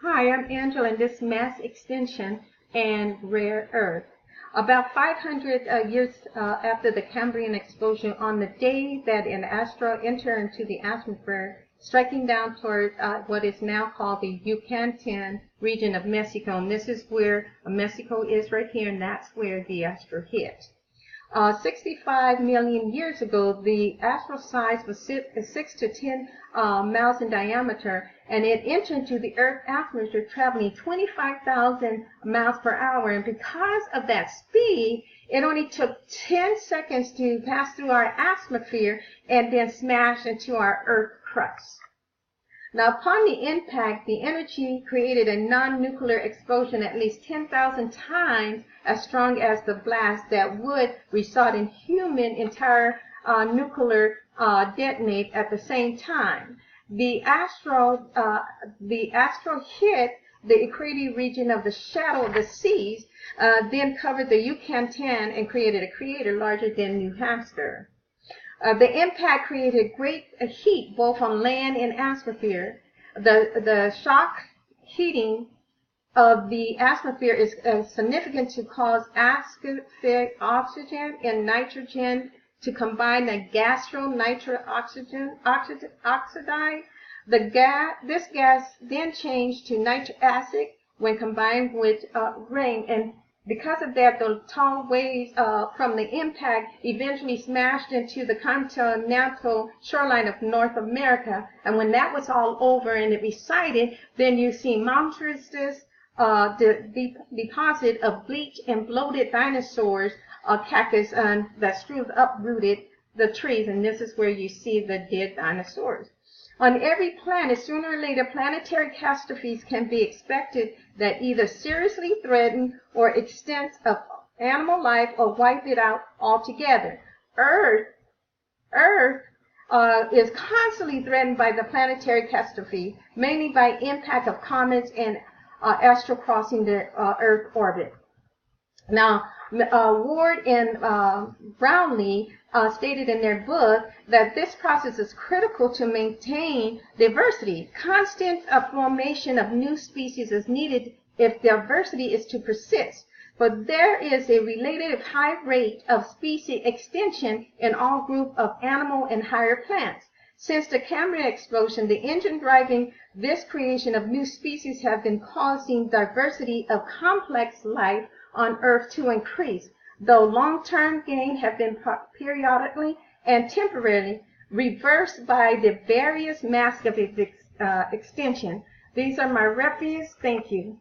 Hi, I'm Angela, and this mass extinction and rare earth. About 500 years after the Cambrian explosion, on the day that an asteroid entered into the atmosphere, striking down toward what is now called the Yucatan region of Mexico, and this is where Mexico is right here, and that's where the asteroid hit. 65 million years ago, the asteroid size was 6 to 10 miles in diameter, and it entered into the Earth's atmosphere traveling 25,000 miles per hour. And because of that speed, it only took 10 seconds to pass through our atmosphere and then smash into our Earth crust. Now, upon the impact, the energy created a non-nuclear explosion at least 10,000 times as strong as the blast that would result in human entire nuclear detonate at the same time. The asteroid hit the equatorial region of the shadow of the seas, then covered the Yucatan and created a crater larger than New Hampshire. The impact created great heat both on land and atmosphere. The shock heating of the atmosphere is significant to cause atmospheric oxygen and nitrogen to combine the oxide. This gas then changed to nitric acid when combined with rain, and because of that, the tall waves from the impact eventually smashed into the continental shoreline of North America. And when that was all over and it receded, then you see monstrous deposit of bleached and bloated dinosaurs, cactus that uprooted the trees. And this is where you see the dead dinosaurs. On every planet, sooner or later, planetary catastrophes can be expected that either seriously threaten or extent of animal life or wipe it out altogether. Earth is constantly threatened by the planetary catastrophe, mainly by impact of comets and asteroids crossing the Earth orbit. Now, Ward and Brownlee stated in their book that this process is critical to maintain diversity. Constant formation of new species is needed if diversity is to persist, but there is a relative high rate of species extinction in all groups of animal and higher plants. Since the Cambrian explosion, the engine driving this creation of new species have been causing diversity of complex life on Earth to increase, though long-term gain have been periodically and temporarily reversed by the various masks of extinction. These are my refuges. Thank you.